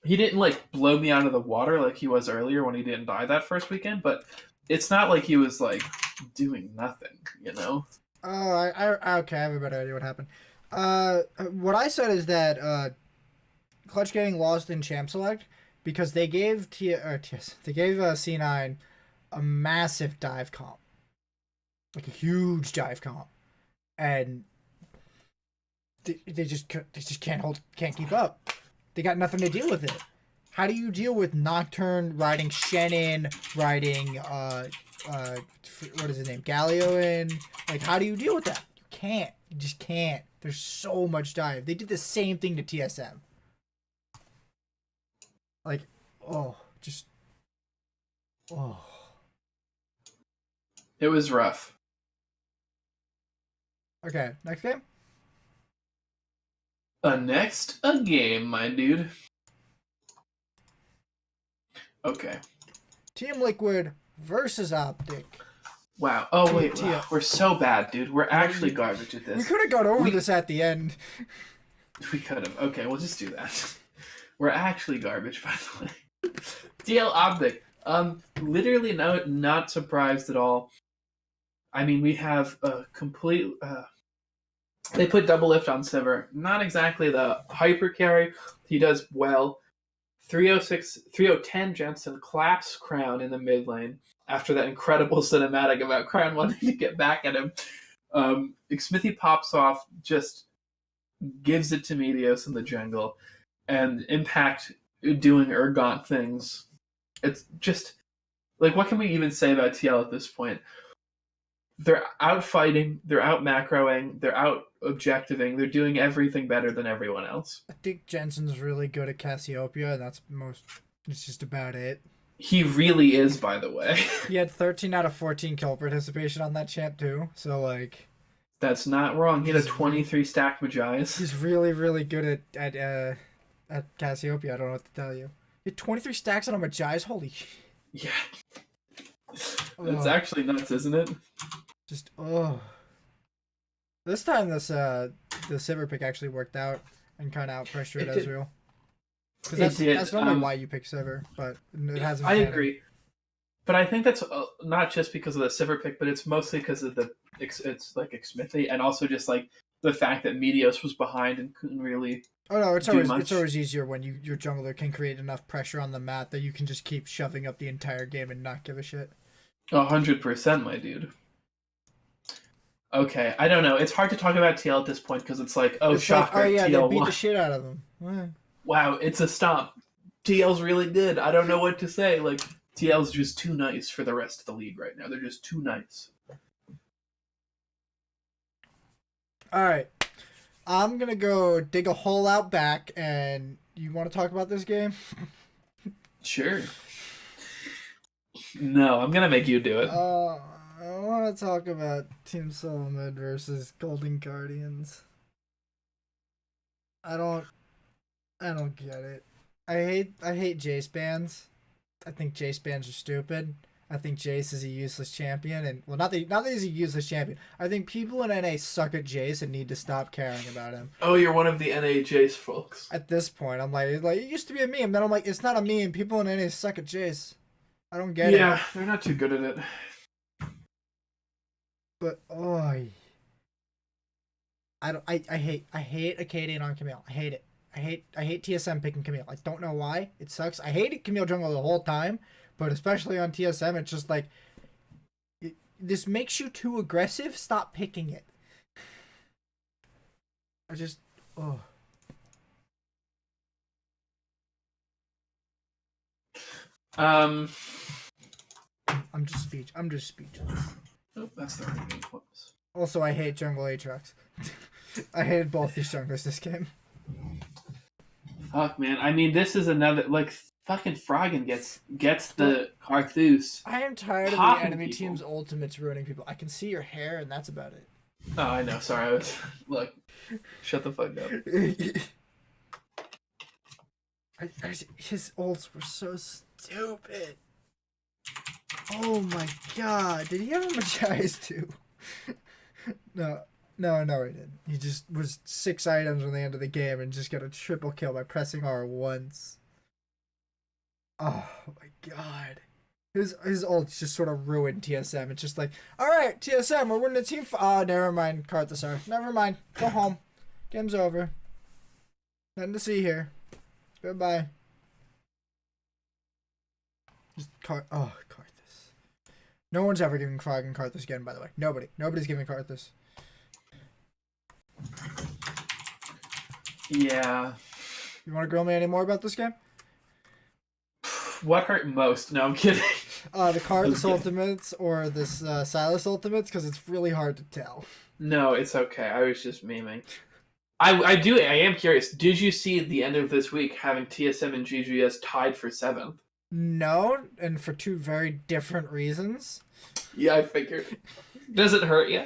he didn't like blow me out of the water like he was earlier when he didn't die that first weekend. But it's not like he was like doing nothing, you know. Oh, okay. I have a better idea what happened. What I said is that Clutch getting lost in Champ Select because they gave they gave C9 a massive dive comp, like a huge dive comp, and they just can't keep up. They got nothing to deal with it. How do you deal with Nocturne riding Shannon, riding what is his name, Galio? Like, how do you deal with that? You can't. You just can't. There's so much dive. They did the same thing to TSM. Like, oh. It was rough. Okay, next game. A game, my dude. Okay. Team Liquid versus Optic. Wow. Oh, wait. Wow. We're so bad, dude. We're actually garbage at this. We could have gone over this at the end. We could have. Okay, we'll just do that. We're actually garbage, by the way. TL Optic. Literally not surprised at all. I mean, we have a complete... they put double lift on Sivir. Not exactly the hyper carry. He does well. 3010 Jensen claps Crown in the mid lane after that incredible cinematic about Crown wanting to get back at him. Smithy pops off, just gives it to Meteos in the jungle, and Impact doing Urgaunt things. It's just, like, what can we even say about TL at this point? They're out fighting, they're out macroing, they're out objectiving, they're doing everything better than everyone else. I think Jensen's really good at Cassiopeia, and it's just about it. He really is, by the way. He had 13 out of 14 kill participation on that champ too, so like... That's not wrong. He had a 23 stack Magias. He's really, really good at Cassiopeia, I don't know what to tell you. He had 23 stacks on a Magias, holy shit. Yeah. That's actually nuts, isn't it? Just, This time the Sivir pick actually worked out and kind of out-pressured Ezreal. Because that's normally why you pick Sivir, but it hasn't. I agree. But I think that's not just because of the Sivir pick, but it's mostly because of it's like Xmithy, and also just like the fact that Meteos was behind and couldn't really. Oh no, it's always easier when your jungler can create enough pressure on the map that you can just keep shoving up the entire game and not give a shit. 100%, my dude. Okay, I don't know. It's hard to talk about TL at this point because it's like, shocker, like, TL they beat won. the shit out of them. Wow, it's a stomp. TL's really good. I don't know what to say. Like, TL's just too nice for the rest of the league right now. They're just too nice. Alright. I'm going to go dig a hole out back, and you want to talk about this game? Sure. No, I'm going to make you do it. I want to talk about Team Solomid versus Golden Guardians. I don't get it. I hate Jace bans. I think Jace bans are stupid. I think Jace is a useless champion, and not that he's a useless champion. I think people in NA suck at Jace and need to stop caring about him. Oh, you're one of the NA Jace folks. At this point, I'm like it used to be a meme. Then I'm like, it's not a meme. People in NA suck at Jace. I don't get it. Yeah, they're not too good at it. But I hate Acadian on Camille. I hate it. I hate TSM picking Camille. I don't know why. It sucks. I hated Camille jungle the whole time, but especially on TSM, it's just like this makes you too aggressive. Stop picking it. I just I'm just speechless. Oh, that's the right name. Whoops. Also, I hate jungle Aatrox. I hated both these junglers this game. Fuck, man. I mean, this is another, like, fucking Froggen gets the Carthus. I am tired of the enemy team's ultimates ruining people. I can see your hair, and that's about it. Oh, I know. Sorry, look. Shut the fuck up. His ults were so stupid. Oh my god. Did he have a Magias too? No, no, he didn't. He just was 6 items on the end of the game and just got a triple kill by pressing R once. Oh my god. His ults just sort of ruined TSM. It's just like, all right, TSM, we're winning the team. Oh, never mind, Karthasar. Never mind. Go home. Game's over. Nothing to see here. Goodbye. Just Karthus. No one's ever giving Frog and Karthus again, by the way. Nobody's giving Karthus. Yeah. You want to grill me any more about this game? What hurt most? No, I'm kidding. The Karthus ultimates or this Silas ultimates, because it's really hard to tell. No, it's okay. I was just memeing. I am curious. Did you see at the end of this week having TSM and GGS tied for 7th? No, and for 2 very different reasons. Yeah, I figured. Does it hurt you?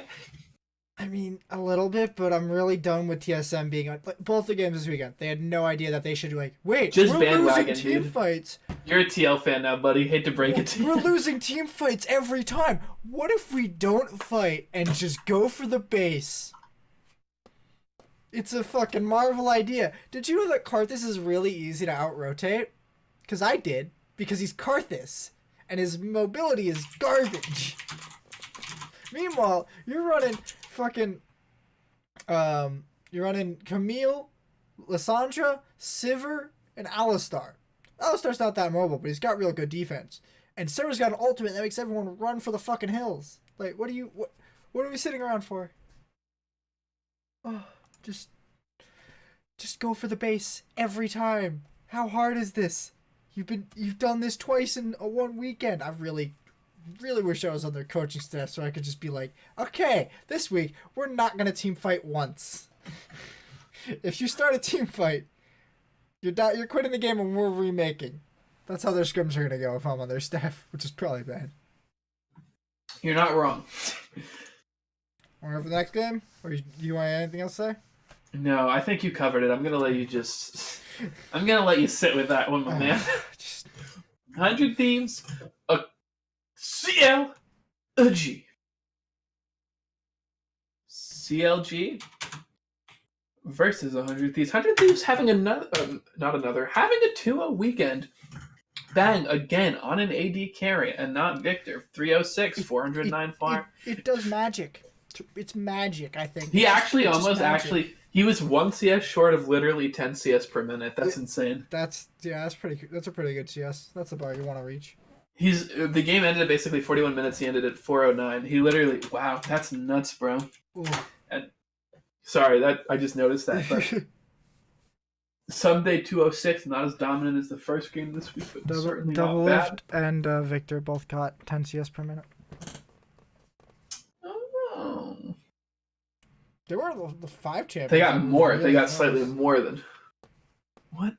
I mean, a little bit, but I'm really done with TSM being like both the games this weekend. They had no idea that they should wait, just we're bandwagon, losing team dude. fights. You're a TL fan now, buddy. Hate to break it to you. We're losing team fights every time. What if we don't fight and just go for the base? It's a fucking Marvel idea. Did you know that Karthus is really easy to out-rotate? Because I did. Because he's Karthus. And his mobility is garbage. Meanwhile, you're running fucking... you're running Camille, Lissandra, Sivir, and Alistar. Alistar's not that mobile, but he's got real good defense. And Sivir's got an ultimate that makes everyone run for the fucking hills. Like, what are we sitting around for? Oh... Just go for the base every time. How hard is this? You've done this twice in one weekend. I really wish I was on their coaching staff so I could just be like, okay, this week we're not gonna team fight once. If you start a team fight, you're quitting the game and we're remaking. That's how their scrims are gonna go if I'm on their staff, which is probably bad. You're not wrong. Want to go for the next game, or do you want anything else to say? No, I think you covered it. I'm gonna let you sit with that one, my man. 100 Thieves, a CL, a G. CLG versus 100 Thieves. 100 Thieves having having a 2-0 weekend. Bang, again, on an AD carry, and not Victor. 306, 409 farm. It does magic. It's magic, I think. He he was 1 CS short of literally 10 CS per minute. That's insane. That's a pretty good CS. That's the bar you want to reach. The game ended at basically 41 minutes. He ended at 409. He literally, wow, that's nuts, bro. Ooh. And sorry, I just noticed that. But Sunday 206, not as dominant as the first game this week, but certainly Double not Lift bad. and Victor both got 10 CS per minute. Oh. They were the 5 champions. They got more. Really they got nice. slightly more than... What?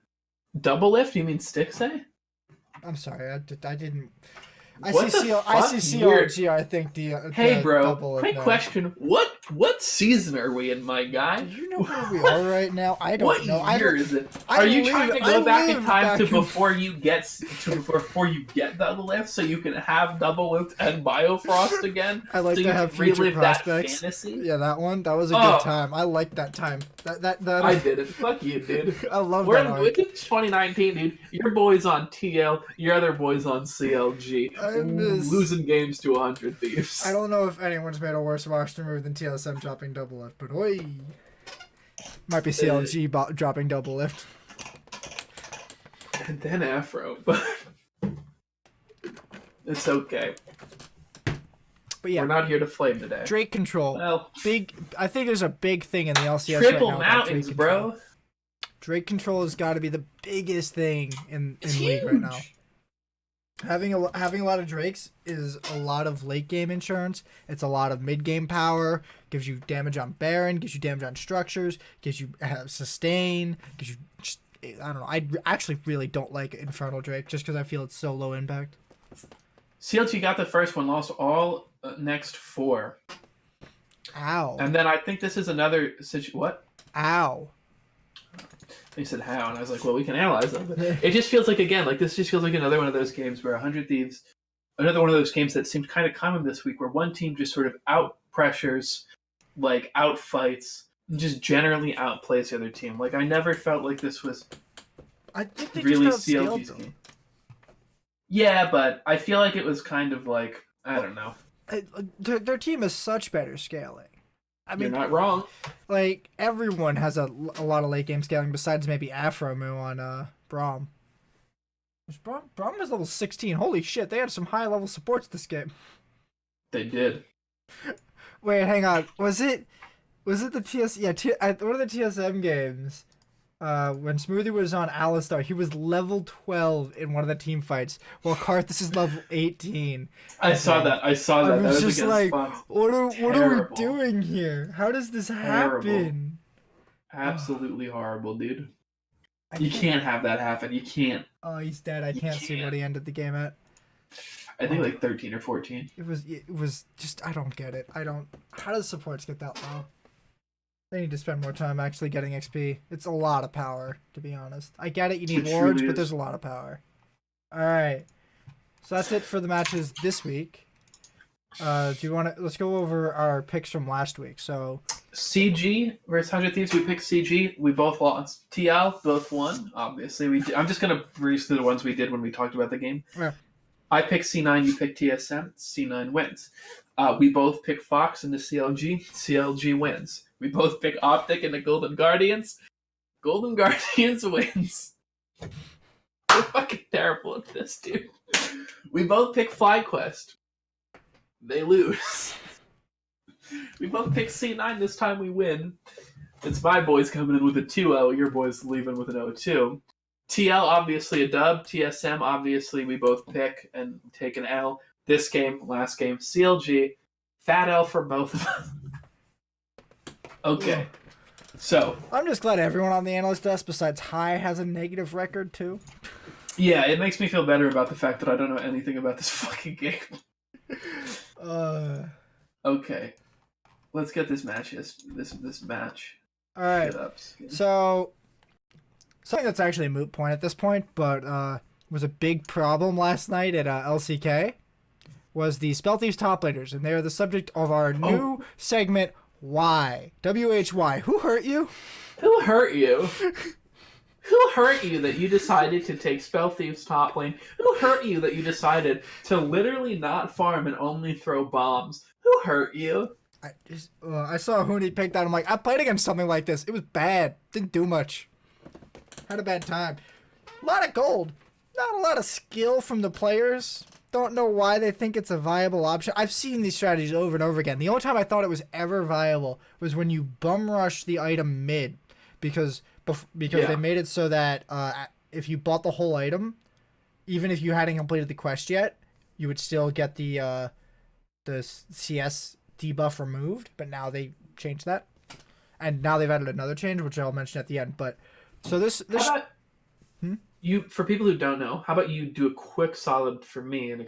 Double Lift? You mean Sticksay? I'm sorry, I didn't... I What see the fuck? CLG, I think the Hey, bro, double quick question. What season are we in, my guy? Do you know where we are right now? I don't know. What year is it? Are you trying to go back in time to before you get double lift, so you can have double lift and Biofrost again? I like so to have future relive prospects. That fantasy? Yeah, that one. That was a good time. I like that time. That I did it. Fuck you, dude. I love We're that. It's 2019, dude. Your boy's on TL. Your other boy's on CLG. Losing games to 100 Thieves. I don't know if anyone's made a worse roster move than TSM dropping double lift, but oi. Might be CLG dropping double lift. And then Afro, but it's okay. But yeah, we're not here to flame today. Drake control. Well, I think there's a big thing in the LCS triple right now. mountains, bro. Drake control has got to be the biggest thing in It's League huge. right now. Having a lot of Drakes is a lot of late game insurance. It's a lot of mid game power. Gives you damage on Baron. Gives you damage on structures. Gives you sustain. Gives you just, I don't know. I actually really don't like Infernal Drake just because I feel it's so low impact. CLG got the first one, lost all next 4. Ow. And then I think this is another situation. What? Ow. He said how, and I was like, well, we can analyze them. But it just feels like, again, like this just feels like another one of those games where 100 Thieves, another one of those games that seemed kind of common this week, where one team just sort of out pressures like outfights, just generally outplays the other team. Like I never felt like this was I think they really just outscaled CLG's them. game. Yeah, but I feel like it was kind of like I don't know. Their team has such better scaling. I You're mean, not wrong. like everyone has a lot of late game scaling besides maybe Afromu on Braum. Braum was level 16. Holy shit, they had some high level supports this game. They did. Wait, hang on. Was it the TS? Yeah, one of the TSM games. When Smoothie was on Alistar, he was level 12 in one of the team fights, while Karthus is level 18. I saw that. I saw that. I was That was just against like, Fox. what are we Terrible. doing here? How does this Terrible. happen? Absolutely horrible, dude. You can't have that happen. You can't. Oh, he's dead. I can't see what he ended the game at. I think like 13 or 14. It was just, I don't get it. How does supports get that low? They need to spend more time actually getting XP. It's a lot of power, to be honest. I get it, you need wards, but there's a lot of power. Alright. So that's it for the matches this week. Let's go over our picks from last week. So CG versus 100 Thieves, we picked CG. We both lost. TL, both won, obviously. I'm just going to breeze through the ones we did when we talked about the game. Yeah. I picked C9, you picked TSM. C9 wins. We both picked Fox in the CLG. CLG wins. We both pick Optic in the Golden Guardians. Golden Guardians wins. We're fucking terrible at this, dude. We both pick FlyQuest. They lose. We both pick C9. This time we win. It's my boys coming in with a 2-0. Your boys leaving with an 0-2. TL, obviously a dub. TSM, obviously we both pick and take an L. This game, last game, CLG. Fat L for both of us. Okay. So. I'm just glad everyone on the analyst desk besides High has a negative record too. Yeah, it makes me feel better about the fact that I don't know anything about this fucking game. Okay. Let's get this match. This match. Alright. So something that's actually a moot point at this point, but was a big problem last night at LCK was the Spell Thieves top laners, and they are the subject of our new segment, Why? WHY. Who hurt you? Who hurt you? Who hurt you that you decided to take Spell Thieves top lane? Who hurt you that you decided to literally not farm and only throw bombs? Who hurt you? I saw Hooney pick that. I'm like, I played against something like this. It was bad. Didn't do much. Had a bad time. A lot of gold. Not a lot of skill from the players. Don't know why they think it's a viable option. I've seen these strategies over and over again. The only time I thought it was ever viable was when you bum rush the item mid, because they made it so that if you bought the whole item, even if you hadn't completed the quest yet, you would still get the CS debuff removed. But now they changed that, and now they've added another change, which I'll mention at the end. But so this. You, for people who don't know, how about you do a quick solid for me and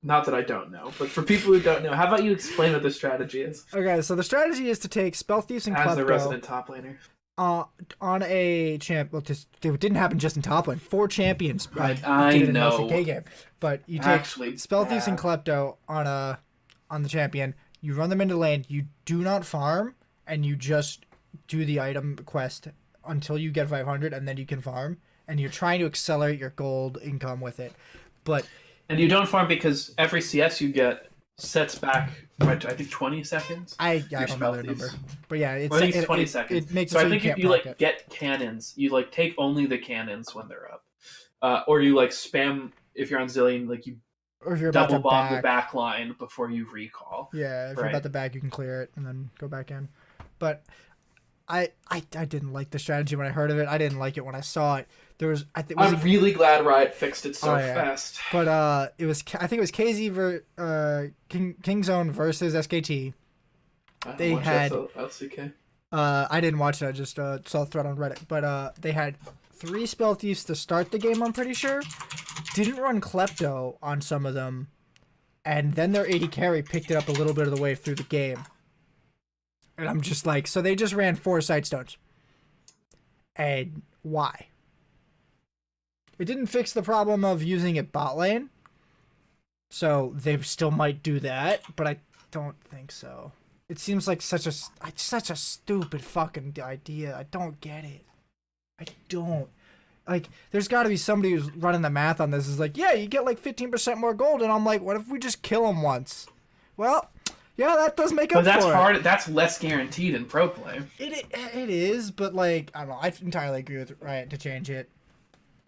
not that I don't know, but for people who don't know, how about you explain what the strategy is? Okay, so the strategy is to take Spell Thieves and Klepto as the resident top laner on a champ. Well, it didn't happen just in top lane. 4 champions. Right, I did know. In the LCK game, but you take Spell Thieves and Klepto on the champion. You run them into lane. You do not farm, and you just do the item quest until you get 500, and then you can farm. And you're trying to accelerate your gold income with it, and you don't farm because every CS you get sets back. I think 20 seconds. I don't know their number, but yeah, it's 20 seconds. It makes so it I think if you like get cannons, you like take only the cannons when they're up, or you like spam if you're on Zillion, like you or if you're double bomb the back line before you recall. Yeah, if you're about to back, you can clear it and then go back in. But I didn't like the strategy when I heard of it. I didn't like it when I saw it. I'm really glad Riot fixed it so fast. But I think it was KZ Kingzone versus SKT. They had LCK. I didn't watch it. I just saw the thread on Reddit. But they had 3 Spell Thieves to start the game, I'm pretty sure. Didn't run Klepto on some of them, and then their AD carry picked it up a little bit of the way through the game. And I'm just like, so they just ran 4 Sightstones. And why? It didn't fix the problem of using it bot lane. So they still might do that, but I don't think so. It seems like such a stupid fucking idea. I don't get it. I don't. Like, there's got to be somebody who's running the math on this. Is like, yeah, you get like 15% more gold, and I'm like, what if we just kill him once? Well, yeah, that does make up for it. But that's hard. That's less guaranteed in pro play. It is, but like, I don't know. I entirely agree with Riot to change it.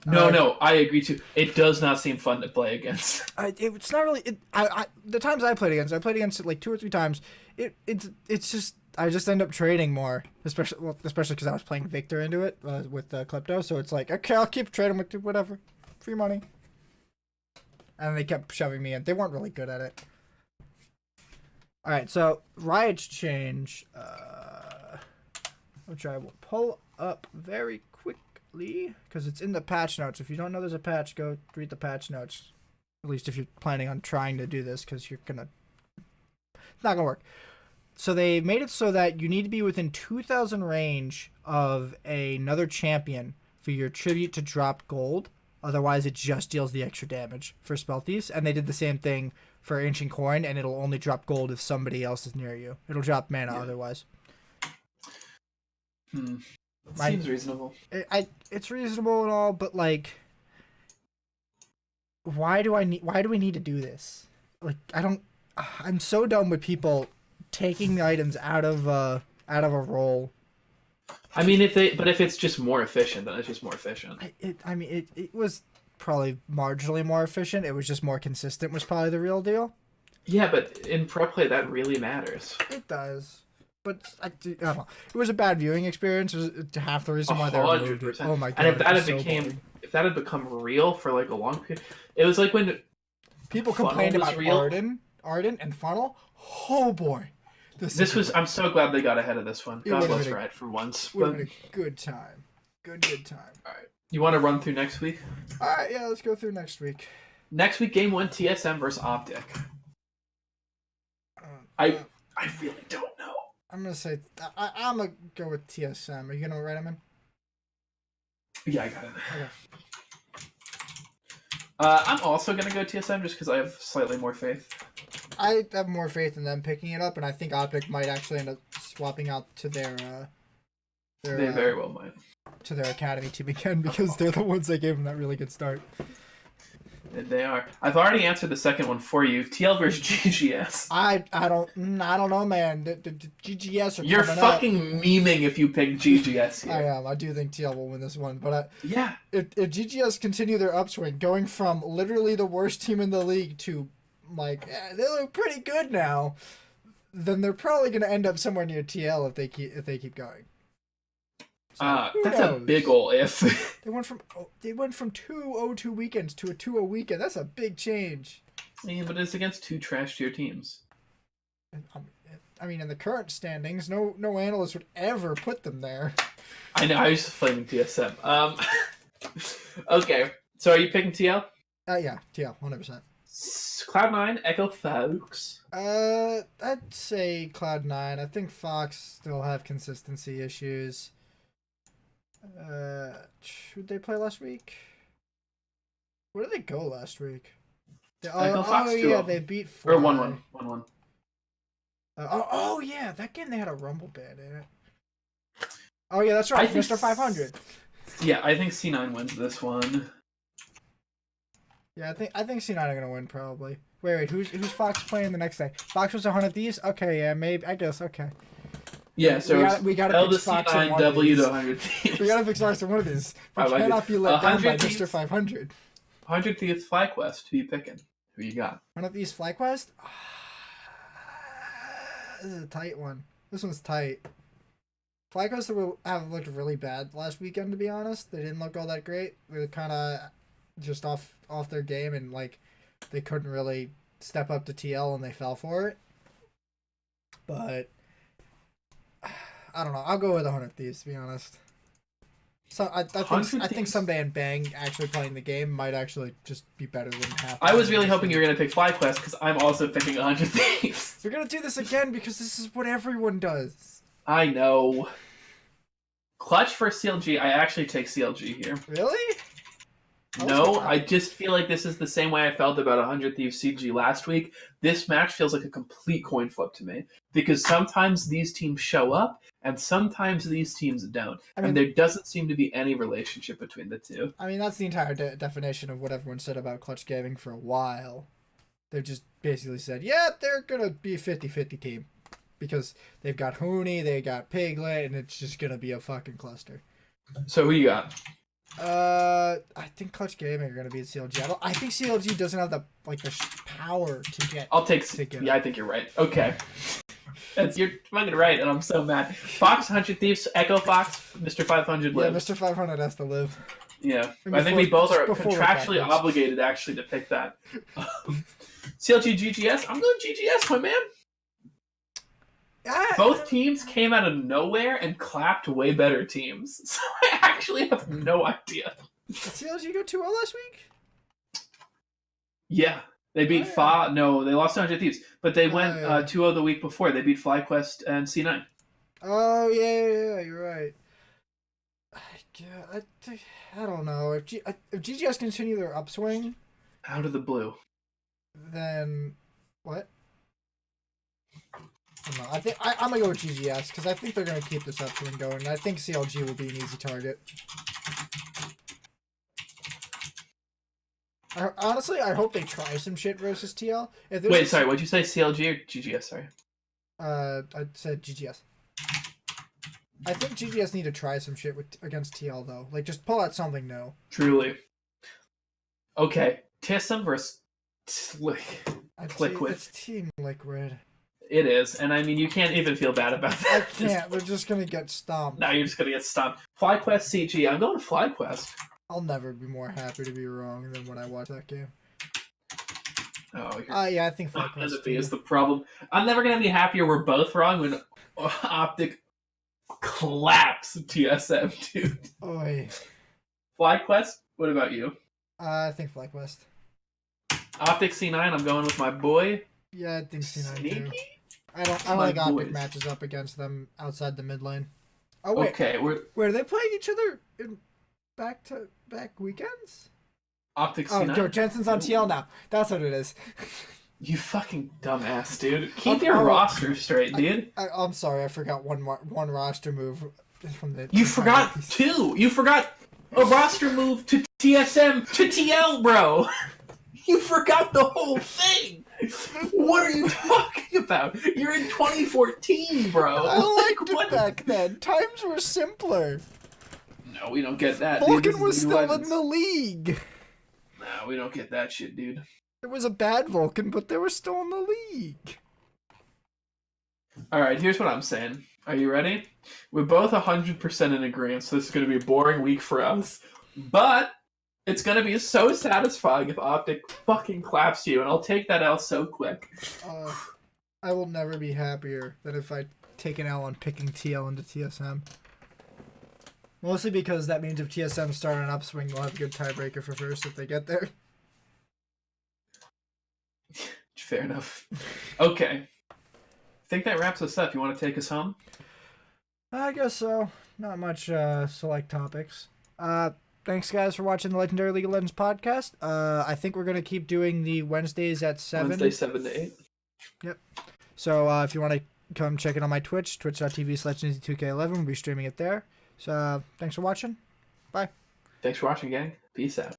No, I agree too. It does not seem fun to play against. It's not really. The times I played against it like 2 or 3 times. It's just I just end up trading more, especially because I was playing Victor into it with Klepto. So it's like, okay, I'll keep trading with whatever, free money. And they kept shoving me in. They weren't really good at it. All right, so Riot's change, which I will pull up very quickly because it's in the patch notes. If you don't know there's a patch, go read the patch notes. At least if you're planning on trying to do this, because it's not gonna work. So they made it so that you need to be within 2,000 range of another champion for your tribute to drop gold. Otherwise, it just deals the extra damage for spell thieves. And they did the same thing for Ancient Coin, and it'll only drop gold if somebody else is near you. It'll drop mana otherwise. Seems reasonable. It's reasonable and all, but like, why do we need to do this? Like, I'm so done with people taking the items out of a role. I mean, if it's just more efficient, then it's just more efficient. It was probably marginally more efficient. It was just more consistent was probably the real deal. Yeah, but in pro play, that really matters. It does. But I don't know. It was a bad viewing experience. It was half the reason why they removed it. Oh my god! And if that had become real for like a long period, it was like when people complained about Arden and Funnel. Oh boy, I'm so glad they got ahead of this one. God bless Riot for once. Would have been a good time. Good time. All right, you want to run through next week? All right, yeah, let's go through next week. Next week, game 1, TSM versus Optic. I really don't know. I'm gonna say I'm gonna go with TSM. Are you gonna write them in? Yeah, I got it. Okay. I'm also gonna go TSM just because I have slightly more faith. I have more faith in them picking it up, and I think Optic might actually end up swapping out to their they very well might. To their academy team again, because they're the ones that gave them that really good start. They are. I've already answered the second one for you. TL versus GGS. I don't know, man. The GGS are You're coming fucking up. memeing if you pick GGS here. I am. I do think TL will win this one, but yeah. If GGS continue their upswing, going from literally the worst team in the league to like they look pretty good now, then they're probably going to end up somewhere near TL if they keep going. So, that's knows? A big ol' if. They went from 2 0-2 weekends to a 2-0 weekend. That's a big change. Yeah, but it's against 2 trash tier teams. I mean, in the current standings, no analyst would ever put them there. I know. I was just flaming TSM. Okay, so are you picking TL? Yeah, TL, 100%. Cloud9, Echo Fox. I'd say Cloud9. I think Fox still have consistency issues. Who'd they play last week? Where did they go last week? They beat 4. Or 1-1. 1-1. Yeah, that game they had a Rumble ban in it. Oh yeah, that's right, Mr. 500. Yeah, I think C9 wins this one. Yeah, I think C9 are gonna win probably. Wait, who's Fox playing the next day? Fox was 100 Thieves? Okay, yeah, maybe, I guess, okay. Yeah, so we gotta L to fix Fox C9, W to 100 Thieves. We gotta fix Fox on one of these. We cannot be let down by Mr. 500. 100 Thieves FlyQuest, who you picking? Who you got? One of these FlyQuest? This is a tight one. This one's tight. FlyQuest have looked really bad last weekend, to be honest. They didn't look all that great. They were kind of just off their game, and like they couldn't really step up to TL, and they fell for it. But I don't know. I'll go with 100 Thieves, to be honest. So I think someday in Bang actually playing the game might actually just be better than half. I was really hoping you were gonna pick FlyQuest because I'm also picking 100 Thieves. We're gonna do this again because this is what everyone does. I know. Clutch for CLG. I actually take CLG here. Really? No, I just feel like this is the same way I felt about 100 Thieves CG last week. This match feels like a complete coin flip to me because sometimes these teams show up and sometimes these teams don't. And there doesn't seem to be any relationship between the two. I mean, that's the entire definition of what everyone said about Clutch Gaming for a while. They've just basically said, yeah, they're going to be a 50-50 team because they've got Hooney, they got Piglet, and it's just going to be a fucking cluster. So who you got? I think Clutch Gaming are gonna be at CLG. I think CLG doesn't have the power to get. I'll take. I think you're right. Okay, you're fucking right, and I'm so mad. Fox 100 Thieves, Echo Fox, Mr. 500 lives. Yeah, Mr. 500 has to live. Yeah, I think we both are contractually obligated actually to pick that. CLG GGS. I'm going GGS, my man. Both teams came out of nowhere and clapped way better teams. So I actually have no idea. Did CLG go 2-0 last week? Yeah. They beat No, they lost to 100 Thieves. But they went 2-0 the week before. They beat FlyQuest and C9. Oh, yeah, you're right. I don't know. If GGS continue their upswing... Out of the blue. Then... What? I think I'm gonna go with GGS because I think they're gonna keep this upswing going. And I think CLG will be an easy target. Honestly, I hope they try some shit versus TL. Wait, sorry, what'd you say? CLG or GGS? Sorry. I said GGS. I think GGS need to try some shit against TL though. Like just pull out something new. Truly. Okay, TSM versus Liquid. It's Team Liquid. It is, and I mean, you can't even feel bad about that. I can't. They're just gonna get stomped. No, you're just gonna get stomped. FlyQuest CG. I'm going FlyQuest. I'll never be more happy to be wrong than when I watch that game. Oh, yeah, I think FlyQuest is the problem. I'm never gonna be happier we're both wrong when Optic claps TSM, dude. Oy. FlyQuest. What about you? I think FlyQuest. Optic C9. I'm going with my boy. Yeah, I think C9 Sneaky? too. I don't think Optic matches up against them outside the mid lane. Oh wait, okay, are they playing each other in back-to-back weekends? Optic C9. Oh, Joe Jensen's on TL now. That's what it is. You fucking dumbass, dude. Keep your roster straight, dude. I'm sorry, I forgot one roster move from the. You forgot two. You forgot a roster move to TSM to TL, bro. You forgot the whole thing. What are you talking about? You're in 2014, bro. I liked it back then. Times were simpler. No, we don't get that. Vulcan was still in the league. No, we don't get that shit, dude. It was a bad Vulcan, but they were still in the league. Alright, here's what I'm saying. Are you ready? We're both 100% in agreement, so this is going to be a boring week for us. But it's going to be so satisfying if Optic fucking claps you, and I'll take that L so quick. I will never be happier than if I take an L on picking TL into TSM. Mostly because that means if TSM start an upswing, they'll have a good tiebreaker for first if they get there. Fair enough. Okay. I think that wraps us up. You want to take us home? I guess so. Not much select topics. Thanks, guys, for watching the Legendary League of Legends podcast. I think we're going to keep doing the Wednesdays at 7. Wednesday, 7 to 8. Yep. So if you want to come check it on my Twitch, twitch.tv/NizzyTV2K11. We'll be streaming it there. So thanks for watching. Bye. Thanks for watching, gang. Peace out.